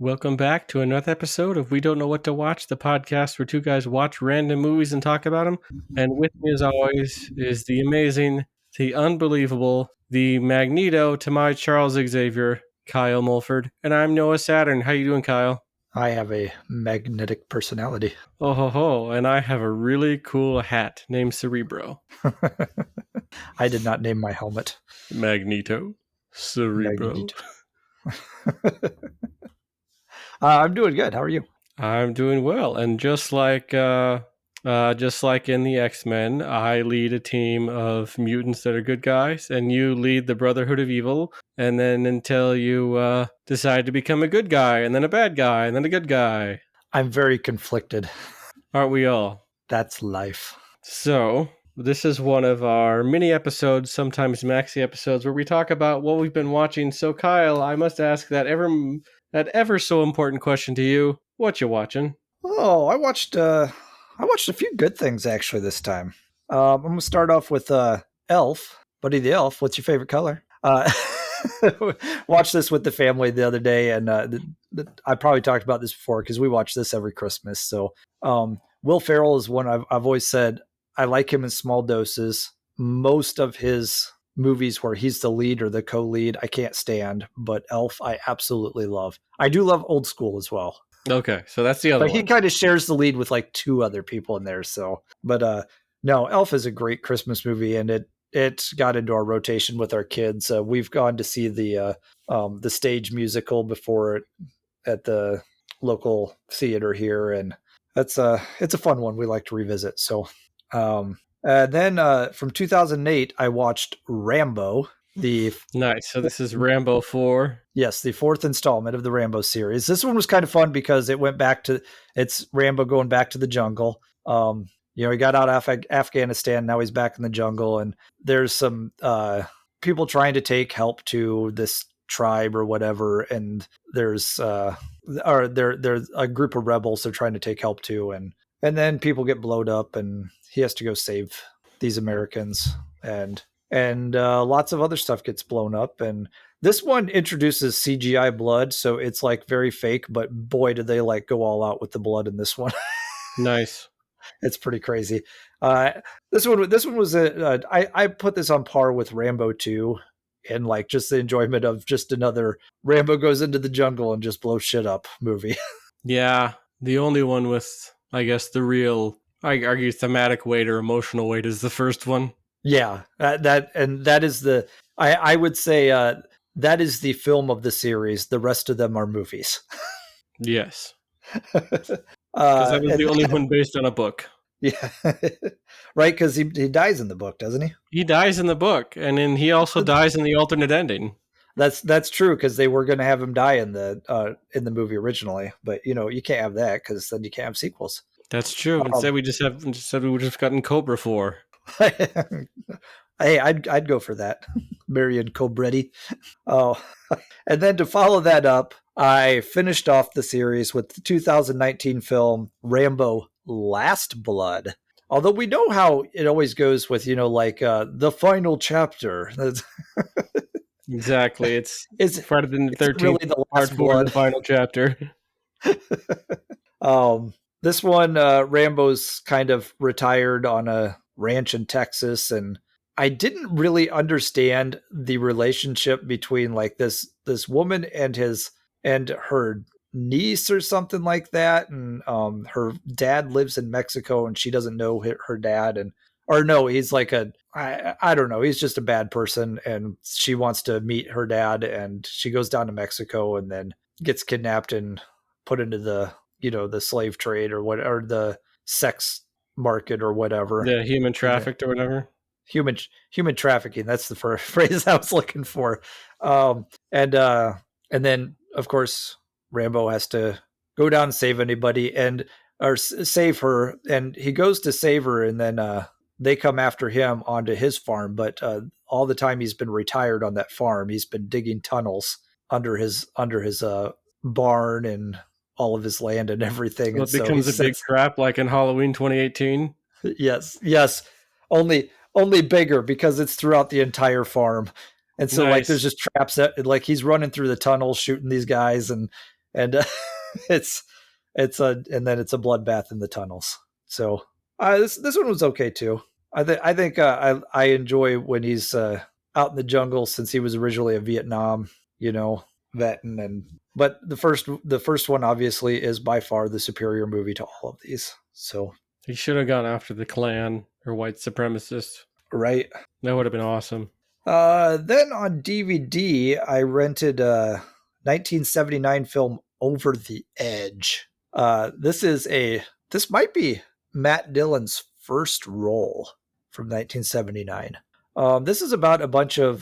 Welcome back to another episode of We Don't Know What to Watch, the podcast where two guys watch random movies and talk about them. And with me, as always, is the amazing, the unbelievable, the Magneto to my Charles Xavier, Kyle Mulford. And I'm Noah Saturn. How you doing, Kyle? I have a magnetic personality. Oh ho ho! And I have a really cool hat named Cerebro. I did not name my helmet. Magneto. Cerebro. Magneto. I'm doing good. How are you? I'm doing well, and just like in the X-Men, I lead a team of mutants that are good guys, and you lead the Brotherhood of Evil. And then until you decide to become a good guy, and then a bad guy, and then a good guy. I'm very conflicted. Aren't we all? That's life. So this is one of our mini episodes, sometimes maxi episodes, where we talk about what we've been watching. So Kyle, I must ask that ever so important question to you. What you watching? Oh, I watched a few good things actually this time. I'm gonna start off with Elf, Buddy the Elf. What's your favorite color? Watched this with the family the other day, and I probably talked about this before because we watch this every Christmas. So Will Ferrell is one I've always said I like him in small doses. Most of his movies where he's the lead or the co-lead, I can't stand, but Elf, I absolutely love. I do love Old School as well. Okay, so that's the other one. But he kind of shares the lead with like two other people in there. So, but no, Elf is a great Christmas movie, and it got into our rotation with our kids. We've gone to see the stage musical before at the local theater here, and it's a fun one we like to revisit. So, then from 2008, I watched Rambo. Nice. So this is Rambo 4. Yes, the fourth installment of the Rambo series. This one was kind of fun because it went back to it's Rambo going back to the jungle. He got out of Afghanistan. Now he's back in the jungle, and there's some people trying to take help to this tribe or whatever. And there's there's a group of rebels they're trying to take help to, and then people get blowed up, and he has to go save these Americans, and lots of other stuff gets blown up. And this one introduces CGI blood, so it's like very fake, but boy, do they like go all out with the blood in this one. Nice. It's pretty crazy. This one was I put this on par with Rambo 2, and like just the enjoyment of just another Rambo goes into the jungle and just blows shit up movie. Yeah, the only one with, I guess, the real, I argue, thematic weight or emotional weight is the first one. Yeah, that is the I would say that is the film of the series. The rest of them are movies. Yes, because that was the only one based on a book. Yeah, right. Because he dies in the book, doesn't he? He dies in the book, and then he also dies in the alternate ending. That's true, because they were going to have him die in the movie originally, but you can't have that because then you can't have sequels. That's true. Instead, we just gotten Cobra 4. Hey, I'd go for that. Marion Cobretti. Oh, and then to follow that up, I finished off the series with the 2019 film Rambo: Last Blood. Although we know how it always goes with the final chapter. Exactly. It's Friday the 13th. Really the last blood. The final chapter. This one, Rambo's kind of retired on a ranch in Texas, and I didn't really understand the relationship between like this woman and her niece or something like that, and her dad lives in Mexico and she doesn't know her dad, he's like I don't know, he's just a bad person, and she wants to meet her dad, and she goes down to Mexico and then gets kidnapped and put into the the slave trade or the sex market or whatever. Yeah, human trafficked or whatever. Human trafficking. That's the first phrase I was looking for. And then of course Rambo has to go down and save save her, and he goes to save her, and then they come after him onto his farm. But all the time he's been retired on that farm, he's been digging tunnels under his barn and all of his land and everything. So it becomes a big trap like in Halloween 2018. Yes. Only bigger because it's throughout the entire farm. And so like there's just traps that like he's running through the tunnels shooting these guys, and and it's and then it's a bloodbath in the tunnels. So this one was okay too. I think I enjoy when he's out in the jungle, since he was originally a Vietnam, vet, and but the first one obviously is by far the superior movie to all of these. So He should have gone after the Klan or white supremacists. right. That would have been awesome. Then on DVD, I rented a 1979 film Over the Edge. This might be Matt Dillon's first role from 1979. This is about a bunch of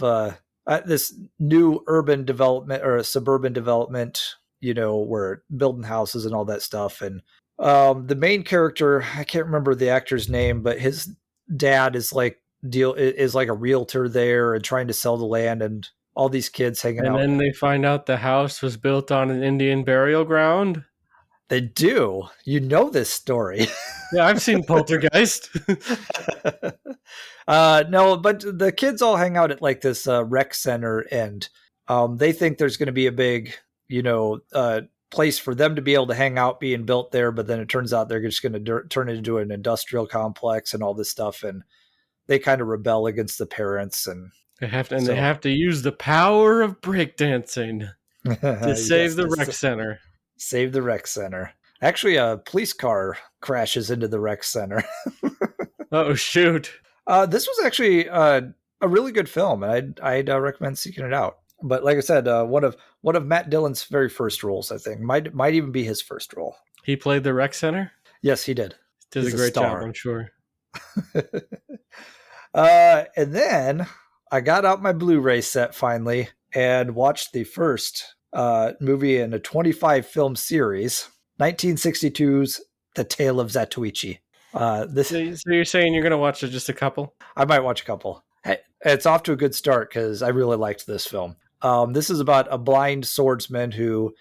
this new urban development or suburban development, where building houses and all that stuff. And the main character, I can't remember the actor's name, but his dad is like a realtor there and trying to sell the land, and all these kids hanging out. And then they find out the house was built on an Indian burial ground. They do. This story. Yeah, I've seen Poltergeist. No, but the kids all hang out at like this rec center, and they think there's going to be a big, place for them to be able to hang out being built there. But then it turns out they're just going to turn it into an industrial complex and all this stuff. And they kind of rebel against the parents, and they have to use the power of breakdancing to save the rec center. Save the rec center. Actually, a police car crashes into the rec center. Oh, shoot. This was actually a really good film. I'd recommend seeking it out. But like I said, one of Matt Dillon's very first roles, I think. Might even be his first role. He played the rec center? Yes, he did. Did a great job, I'm sure. And then I got out my Blu-ray set finally and watched the first movie in a 25 film series, 1962's The Tale of Zatoichi. So you're saying you're going to watch just a couple? I might watch a couple. Hey, it's off to a good start because I really liked this film. This is about a blind swordsman who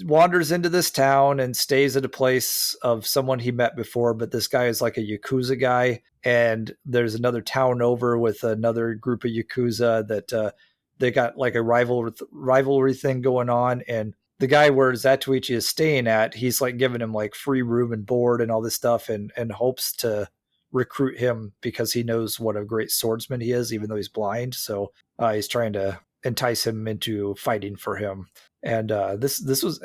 wanders into this town and stays at a place of someone he met before, but this guy is like a Yakuza guy, and there's another town over with another group of Yakuza that they got like a rivalry thing going on, and the guy where Zatoichi is staying at, he's like giving him like free room and board and all this stuff, and hopes to recruit him because he knows what a great swordsman he is, even though he's blind. So he's trying to entice him into fighting for him. And this was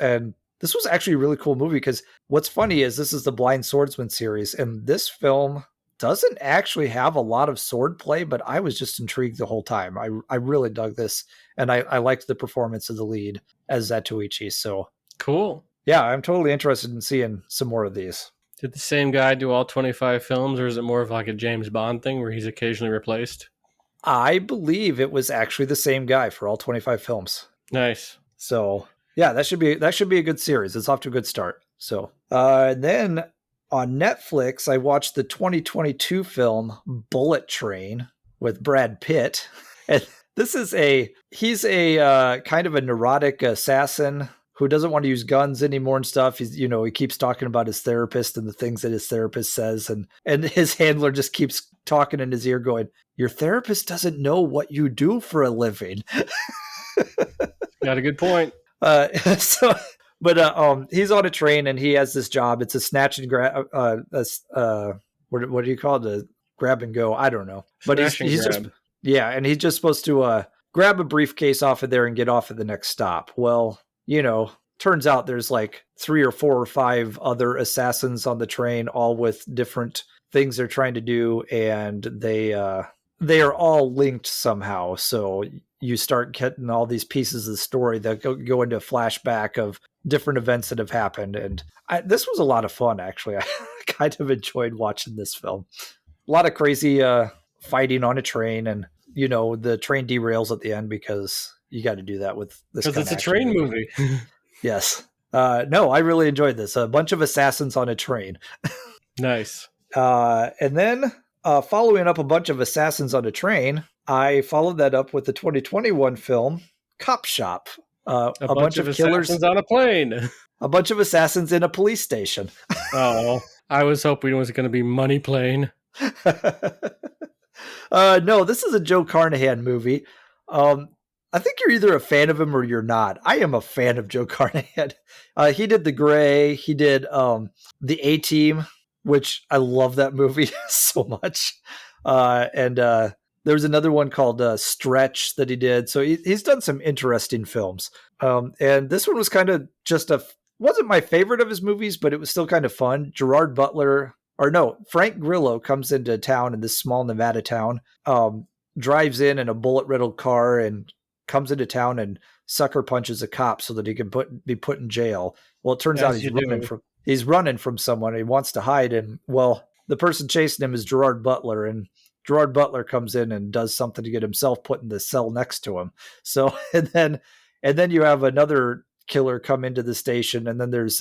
actually a really cool movie, because what's funny is this is the Blind Swordsman series, and this film doesn't actually have a lot of sword play, but I was just intrigued the whole time. I really dug this, and I liked the performance of the lead as Zatoichi. So cool. Yeah, I'm totally interested in seeing some more of these. Did the same guy do all 25 films, or is it more of like a James Bond thing where he's occasionally replaced? I believe it was actually the same guy for all 25 films. Nice. So yeah, that should be a good series. It's off to a good start. So then on Netflix, I watched the 2022 film Bullet Train with Brad Pitt. And this is he's a kind of a neurotic assassin who doesn't want to use guns anymore and stuff. He's, he keeps talking about his therapist and the things that his therapist says. And his handler just keeps talking in his ear going, "Your therapist doesn't know what you do for a living." Got a good point. But he's on a train and he has this job. It's a snatch and grab. What do you call it? A grab and go? I don't know. But he's just and he's just supposed to grab a briefcase off of there and get off at the next stop. Well, turns out there's like 3 or 4 or 5 other assassins on the train, all with different things they're trying to do, and they are all linked somehow. So you start getting all these pieces of the story that go into a flashback of different events that have happened. And this was a lot of fun, actually. I kind of enjoyed watching this film. A lot of crazy fighting on a train, and the train derails at the end because you got to do that with this. Because it's a train movie. Yes. No, I really enjoyed this. A bunch of assassins on a train. Nice. And then following up a bunch of assassins on a train, I followed that up with the 2021 film Cop Shop. A bunch of killers on a plane. A bunch of assassins in a police station. Oh, I was hoping it was going to be Money Plane. No, this is a Joe Carnahan movie. I think you're either a fan of him or you're not. I am a fan of Joe Carnahan. He did The Gray. He did The A-Team, which I love that movie so much. And there was another one called Stretch that he did. So he's done some interesting films. And this one was kind of just wasn't my favorite of his movies, but it was still kind of fun. Frank Grillo comes into town in this small Nevada town, drives in a bullet-riddled car and comes into town and sucker punches a cop so that he can be put in jail. Well, it turns out he's running from someone. He wants to hide, and well, the person chasing him is Gerard Butler, and Gerard Butler comes in and does something to get himself put in the cell next to him. So, and then you have another killer come into the station, and then there's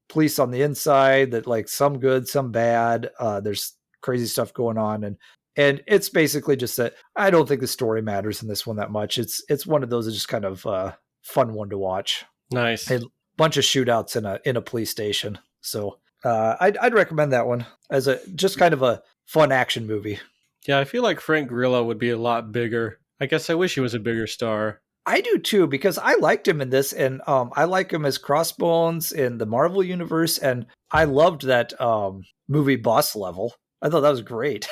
police on the inside that like some good, some bad. There's crazy stuff going on, and it's basically just that I don't think the story matters in this one that much. It's one of those that's just kind of fun one to watch. Nice. A bunch of shootouts in a police station. So I'd recommend that one as just kind of a fun action movie. Yeah, I feel like Frank Grillo would be a lot bigger. I guess I wish he was a bigger star. I do too, because I liked him in this, and I like him as Crossbones in the Marvel universe, and I loved that movie Boss Level. I thought that was great.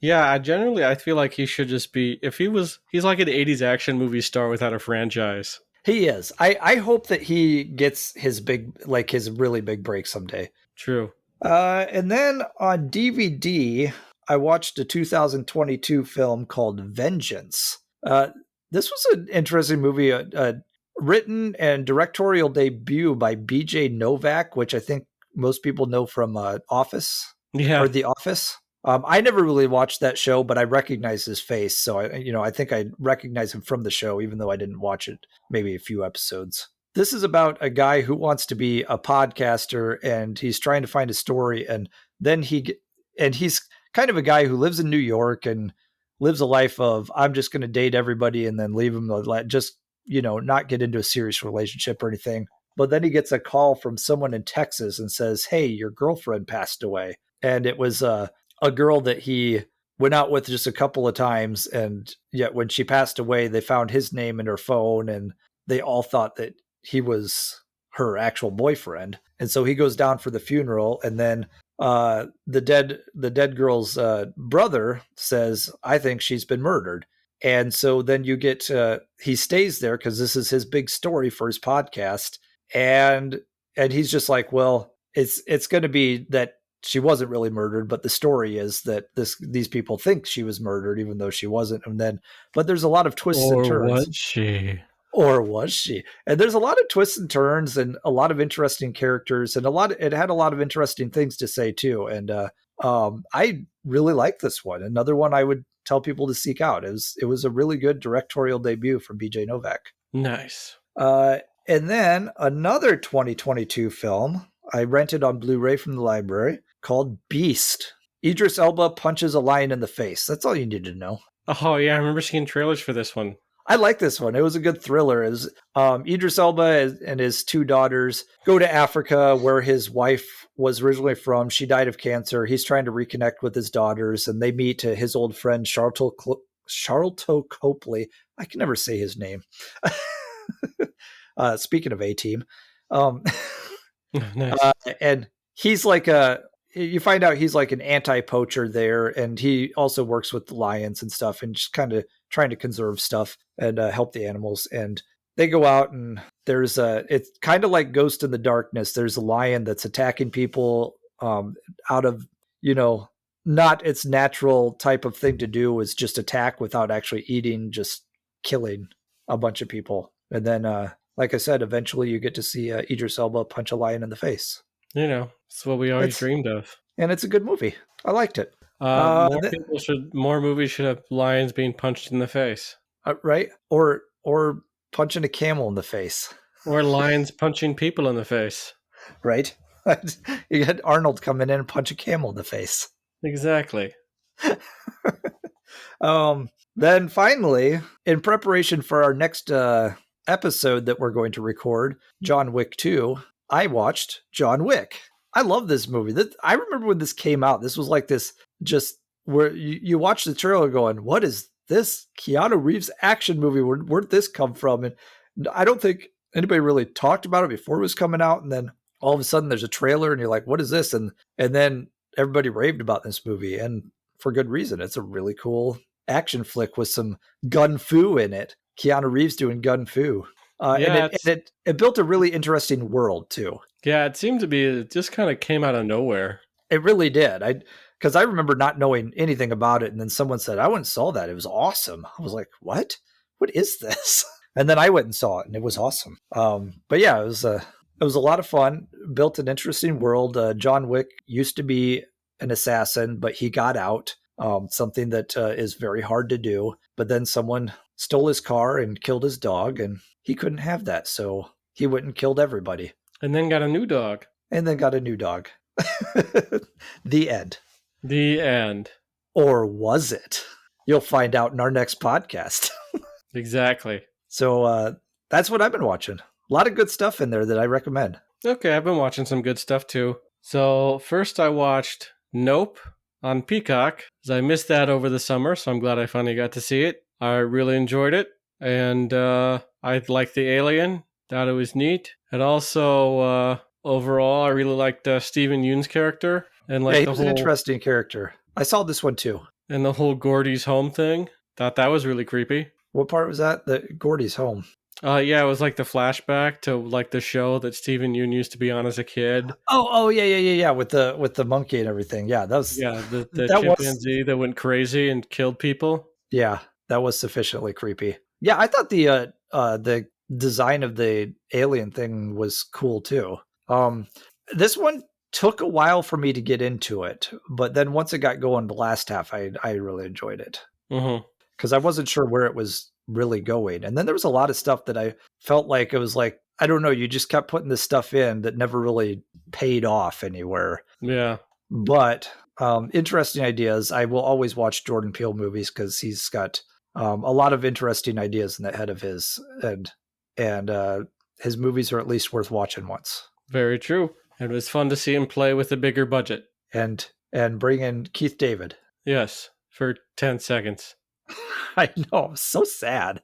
Yeah, I feel like he should just be, he's like an 80s action movie star without a franchise. He is. I hope that he gets his really big break someday. True. And then on DVD, I watched a 2022 film called Vengeance. This was an interesting movie, written and directorial debut by B.J. Novak, which I think most people know from Office. Yeah. Or The Office. I never really watched that show, but I recognize his face. So I think I recognize him from the show, even though I didn't watch it, maybe a few episodes. This is about a guy who wants to be a podcaster, and he's trying to find a story. And then he's kind of a guy who lives in New York and lives a life of, I'm just going to date everybody and then leave them, just, not get into a serious relationship or anything. But then he gets a call from someone in Texas and says, hey, your girlfriend passed away. And it was a girl that he went out with just a couple of times. And yet when she passed away, they found his name in her phone, and they all thought that he was her actual boyfriend. And so he goes down for the funeral, and then the dead girl's brother says, I think she's been murdered. And so then you get he stays there because this is his big story for his podcast, and he's just like, well, it's going to be that she wasn't really murdered, but the story is that these people think she was murdered even though she wasn't. But there's a lot of twists and turns. Or was she? And there's a lot of twists and turns and a lot of interesting characters, and it had a lot of interesting things to say too. And I really like this one. Another one I would tell people to seek out. It was a really good directorial debut from BJ Novak. Nice. And then another 2022 film I rented on Blu-ray from the library called Beast. Idris Elba punches a lion in the face. That's all you need to know. Oh yeah, I remember seeing trailers for this one. I like this one. It was a good thriller. It was, Idris Elba and his two daughters go to Africa, where his wife was originally from. She died of cancer. He's trying to reconnect with his daughters, and they meet his old friend Charlton Copley. I can never say his name. Speaking of A-Team. Nice. And he's like you find out he's like an anti-poacher there, and he also works with the lions and stuff, and just kind of trying to conserve stuff and help the animals. And they go out, and it's kind of like Ghost in the Darkness. There's a lion that's attacking people out of, not its natural type of thing to do is just attack without actually eating, just killing a bunch of people. And then, like I said, eventually you get to see Idris Elba punch a lion in the face. It's what we always dreamed of. And it's a good movie. I liked it. More movies should have lions being punched in the face. Right? Or punching a camel in the face. Or lions punching people in the face. Right? You had Arnold come in and punch a camel in the face. Exactly. Then finally, in preparation for our next episode that we're going to record, John Wick 2, I watched John Wick. I love this movie. I remember when this came out. This was like this, just where you watch the trailer going, what is this Keanu Reeves action movie? Where'd this come from? And I don't think anybody really talked about it before it was coming out. And then all of a sudden there's a trailer and you're like, what is this? And then everybody raved about this movie, and for good reason. It's a really cool action flick with some gun fu in it. Keanu Reeves doing gun fu. And it built a really interesting world too. Yeah, it seemed to be, it just kind of came out of nowhere. It really did. Because I remember not knowing anything about it, and then someone said, I went and saw that. It was awesome. I was like, what? What is this? And then I went and saw it, and it was awesome. But yeah, it was a lot of fun. Built an interesting world. John Wick used to be an assassin, but he got out. Something that is very hard to do. But then someone stole his car and killed his dog, and he couldn't have that. So he went and killed everybody. And then got a new dog. The end. The end. Or was it? You'll find out in our next podcast. Exactly. So that's what I've been watching. A lot of good stuff in there that I recommend. Okay, I've been watching some good stuff too. So first I watched Nope on Peacock, because I missed that over the summer, so I'm glad I finally got to see it. I really enjoyed it, and I liked the alien. Thought it was neat. And also, overall, I really liked Steven Yeun's character. And like he was an interesting character. I saw this one too. And the whole Gordy's home thing. Thought that was really creepy. What part was that? The Gordy's home? Yeah, it was like the flashback to like the show that Steven Yeun used to be on as a kid. Oh, yeah. With the monkey and everything. Yeah, that was the chimpanzee that went crazy and killed people. Yeah, that was sufficiently creepy. Yeah, I thought the design of the alien thing was cool too. This one took a while for me to get into it, but then once it got going, the last half, I really enjoyed it. Because I wasn't sure where it was really going. And then there was a lot of stuff that I felt like it was like, I don't know, you just kept putting this stuff in that never really paid off anywhere. Yeah. But interesting ideas. I will always watch Jordan Peele movies because he's got a lot of interesting ideas in the head of his, and his movies are at least worth watching once. Very true. It was fun to see him play with a bigger budget. And bring in Keith David. Yes, for 10 seconds. I know, so sad.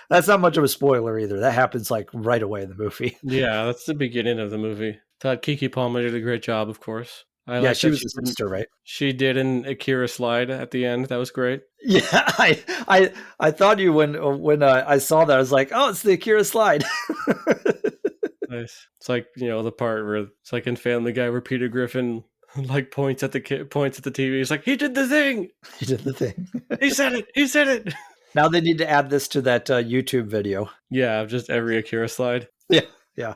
That's not much of a spoiler either. That happens like right away in the movie. Yeah, that's the beginning of the movie. Thought Keke Palmer did a great job, of course. She was the sister, right? She did an Akira slide at the end. That was great. Yeah, I thought you when I saw that, I was like, oh, it's the Akira slide. Nice. It's like, the part where it's like in Family Guy where Peter Griffin like points at the TV. He's like, he did the thing. He did the thing. He said it. Now they need to add this to that YouTube video. Yeah, just every Akira slide. Yeah.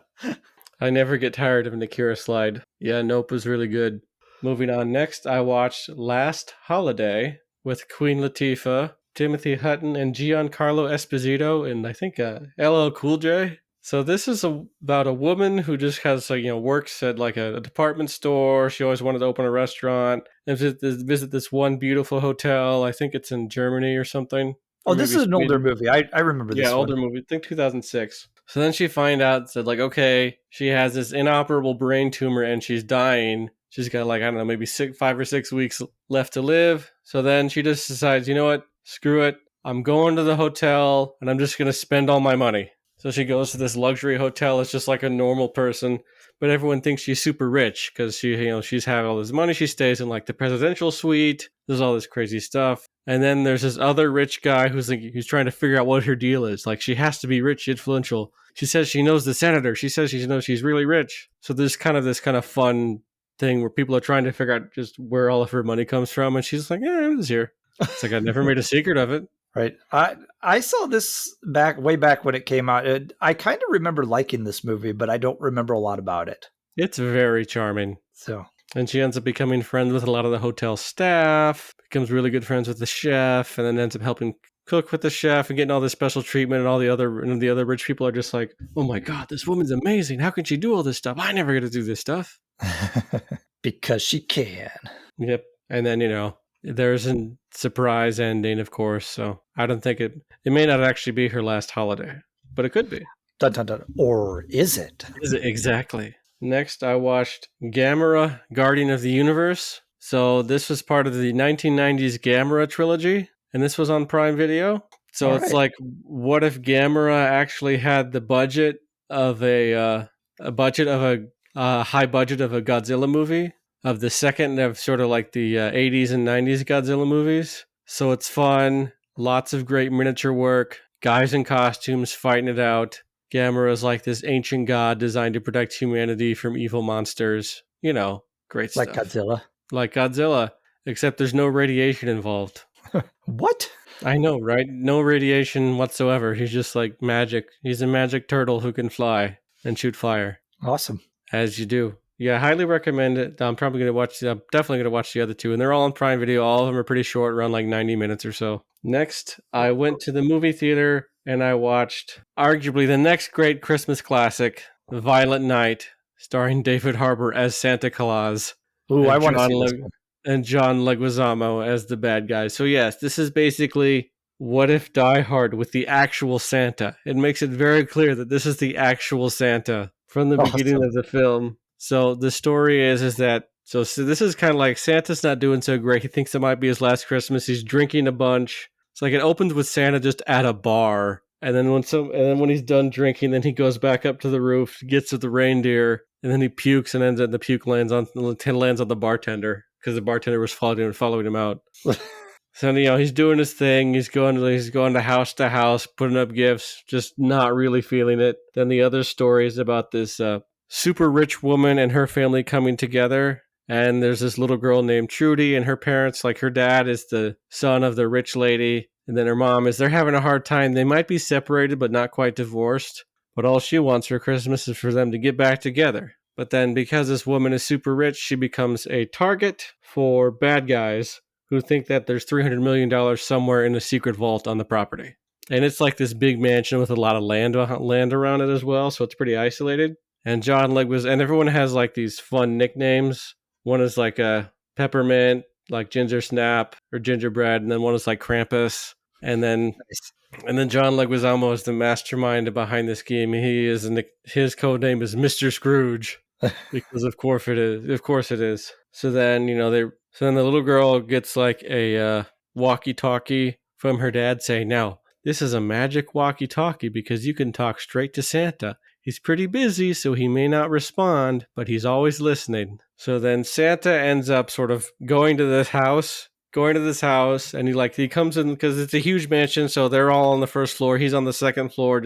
I never get tired of an Akira slide. Yeah, Nope was really good. Moving on, next I watched Last Holiday with Queen Latifah, Timothy Hutton, and Giancarlo Esposito, and I think LL Cool J. So this is about a woman who just has, works at like a department store. She always wanted to open a restaurant and visit this one beautiful hotel. I think it's in Germany or something. Oh, this is an older movie. I remember this one. Yeah, older movie. I think 2006. So then she find out that like, okay, she has this inoperable brain tumor and she's dying. She's got like, I don't know, maybe 5 or 6 weeks left to live. So then she just decides, you know what? Screw it. I'm going to the hotel and I'm just going to spend all my money. So she goes to this luxury hotel. It's just like a normal person, but everyone thinks she's super rich because she's having all this money. She stays in like the presidential suite. There's all this crazy stuff. And then there's this other rich guy who's trying to figure out what her deal is. Like, she has to be rich, influential. She says she knows the senator. She says she knows she's really rich. So there's this kind of fun thing where people are trying to figure out just where all of her money comes from. And she's like, yeah, it was here. It's like, I never made a secret of it. Right. I saw this way back when it came out. I kind of remember liking this movie, but I don't remember a lot about it. It's very charming. And she ends up becoming friends with a lot of the hotel staff, becomes really good friends with the chef, and then ends up helping cook with the chef and getting all this special treatment. And all the other rich people are just like, oh my God, this woman's amazing. How can she do all this stuff? I never get to do this stuff. Because she can. Yep. And then, there's a surprise ending, of course. So I don't think it may not actually be her last holiday, but it could be. Dun, dun, dun. Or is it? Is it? Exactly. Next, I watched Gamera, Guardian of the Universe. So this was part of the 1990s Gamera trilogy. and this was on Prime Video. So All it's right. like, what if Gamera actually had the budget of a budget of a high budget of a Godzilla movie, of the second of sort of like the 80s and 90s Godzilla movies. So it's fun, lots of great miniature work, guys in costumes fighting it out. Gamera is like this ancient god designed to protect humanity from evil monsters. You know, great Like stuff. Godzilla. Like Godzilla, except there's no radiation involved. What? I know, right? No radiation whatsoever. He's just like magic. He's a magic turtle who can fly and shoot fire, Awesome. as you do. Yeah, highly recommend it. I'm definitely gonna watch the other two, and they're all on Prime Video. All of them are pretty short, around like 90 minutes or so. Next, I went to the movie theater and I watched arguably the next great Christmas classic, Violent Night, starring David Harbour as Santa Claus Ooh, I and want to see this one. John Leguizamo as the bad guy. So yes, this is basically what if Die Hard with the actual Santa. It makes it very clear that this is the actual Santa from the beginning Awesome. of the film. So the story is that so this is kind of like Santa's not doing so great. He thinks it might be his last Christmas. He's drinking a bunch. It's like it opens with Santa just at a bar, and then when he's done drinking, then he goes back up to the roof, gets to the reindeer, and then he pukes, and ends up the puke lands on the bartender because the bartender was following him out. So he's doing his thing. He's going to house to house, putting up gifts, just not really feeling it. Then the other story is about this super rich woman and her family coming together. And there's this little girl named Trudy, and her parents, like her dad is the son of the rich lady, and then her mom they're having a hard time. They might be separated, but not quite divorced. But all she wants for Christmas is for them to get back together. But then because this woman is super rich, she becomes a target for bad guys who think that there's $300 million somewhere in a secret vault on the property. And it's like this big mansion with a lot of land around it as well, so it's pretty isolated. And and everyone has like these fun nicknames. One is like a peppermint, like ginger snap or gingerbread, and then one is like Krampus. And then John Leguizamo is the mastermind behind this scheme. His code name is Mr. Scrooge because of course it is. Of course it is. So then the little girl gets like a walkie-talkie from her dad saying, "Now this is a magic walkie-talkie because you can talk straight to Santa. He's pretty busy, so he may not respond, but he's always listening." So then Santa ends up sort of going to this house, and he comes in because it's a huge mansion, so they're all on the first floor. He's on the second floor,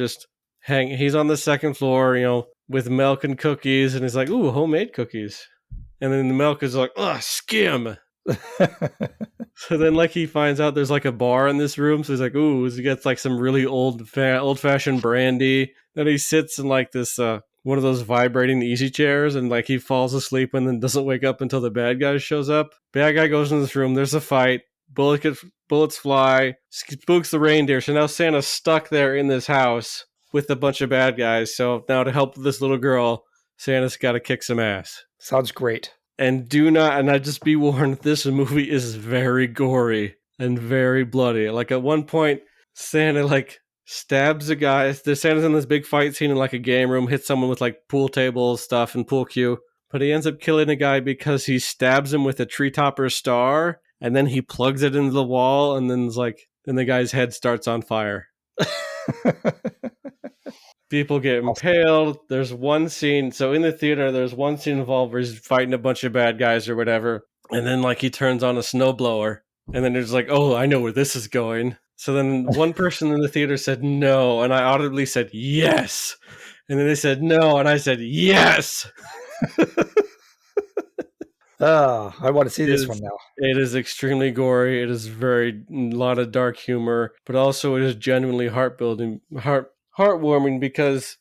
he's on the second floor, with milk and cookies, and he's like, "Ooh, homemade cookies." And then the milk is like, "Ugh, skim." So then, he finds out there's like a bar in this room, so he's like, "Ooh," he gets like some really old-fashioned brandy. Then he sits in like this one of those vibrating easy chairs, and he falls asleep and then doesn't wake up until the bad guy shows up. Bad guy goes in this room. There's a fight. Bullets fly. Spooks the reindeer. So now Santa's stuck there in this house with a bunch of bad guys. So now to help this little girl, Santa's got to kick some ass. Sounds great. And I just be warned, this movie is very gory and very bloody. Like at one point, Santa stabs a guy. Santa's in this big fight scene in a game room, hits someone with pool table stuff and pool cue. But he ends up killing a guy because he stabs him with a tree topper star, and then he plugs it into the wall, and then then the guy's head starts on fire. People get impaled. There's one scene. So in the theater, there's one scene involved where he's fighting a bunch of bad guys or whatever. And then he turns on a snowblower. And then there's oh, I know where this is going. So then one person in the theater said no. And I audibly said yes. And then they said no. And I said yes. I want to see this one now. It is extremely gory. It is a lot of dark humor. But also it is genuinely heartwarming because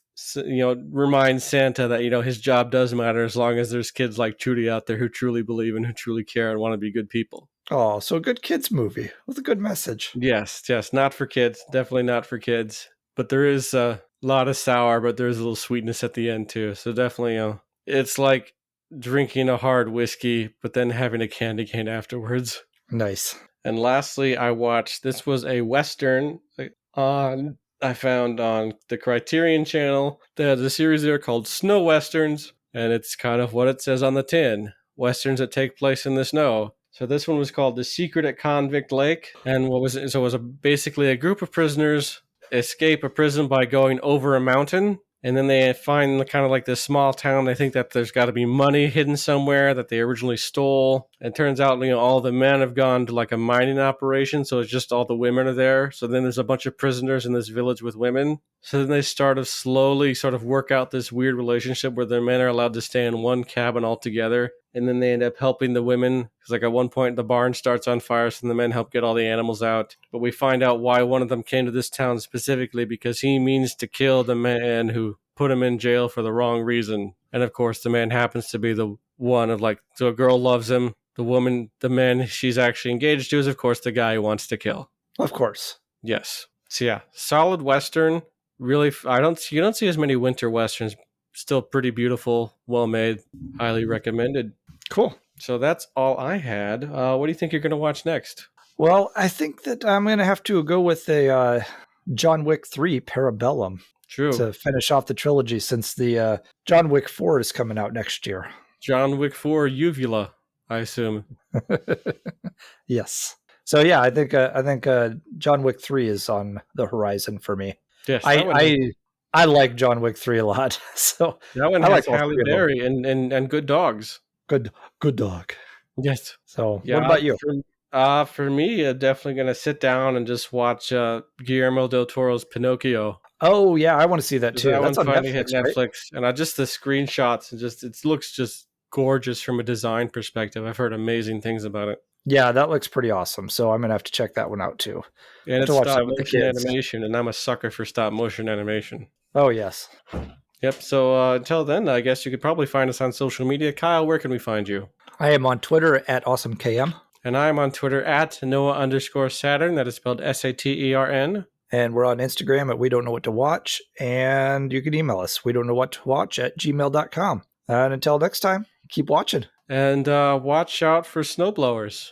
reminds Santa that his job does matter as long as there's kids like Trudy out there who truly believe and who truly care and want to be good people. Oh, so a good kids movie with a good message. Yes, not for kids, definitely not for kids. But there is a lot of sour, but there's a little sweetness at the end too. So definitely, it's like drinking a hard whiskey, but then having a candy cane afterwards. Nice. And lastly, this was a Western I found on the Criterion channel. There's a series there called Snow Westerns, and it's kind of what it says on the tin. Westerns that take place in the snow. So this one was called The Secret at Convict Lake. And what was it? So it was basically a group of prisoners escape a prison by going over a mountain. And then they find kind of like this small town. They think that there's got to be money hidden somewhere that they originally stole. And it turns out, all the men have gone to like a mining operation. So it's just all the women are there. So then there's a bunch of prisoners in this village with women. So then they start to slowly sort of work out this weird relationship where the men are allowed to stay in one cabin altogether. And then they end up helping the women because, like, at one point the barn starts on fire, so the men help get all the animals out. But we find out why one of them came to this town specifically, because he means to kill the man who put him in jail for the wrong reason. And of course, the man happens to be the one of so a girl loves him. The woman, the man she's actually engaged to is, of course, the guy who wants to kill. Of course. Yes. So yeah, solid Western. Really, you don't see as many winter Westerns. Still pretty beautiful, well made, highly recommended. Cool. So that's all I had. What do you think you're going to watch next? Well, I think that I'm going to have to go with a John Wick 3 Parabellum. True. To finish off the trilogy, since the John Wick 4 is coming out next year. John Wick 4 Uvula, I assume. Yes. So yeah, I think John Wick 3 is on the horizon for me. Yes, I like John Wick 3 a lot. So that one has Halle Berry and good dogs. Good dog. Yes. So what about you? For me, definitely going to sit down and just watch Guillermo del Toro's Pinocchio. Oh yeah, I want to see that too. That That's one on finally Netflix, hit Netflix, right? and just the screenshots and it looks just gorgeous from a design perspective. I've heard amazing things about it. Yeah, that looks pretty awesome. So I'm gonna have to check that one out too. And it's stop motion animation, and I'm a sucker for stop motion animation. Oh yes. Yep. So until then, I guess you could probably find us on social media. Kyle, where can we find you? I am on Twitter at AwesomeKM. And I'm on Twitter at Noah_Saturn. That is spelled SATERN. And we're on Instagram at We Don't Know What to Watch. And you can email us, we don't know what to watch at gmail.com. And until next time, keep watching. And watch out for snowblowers.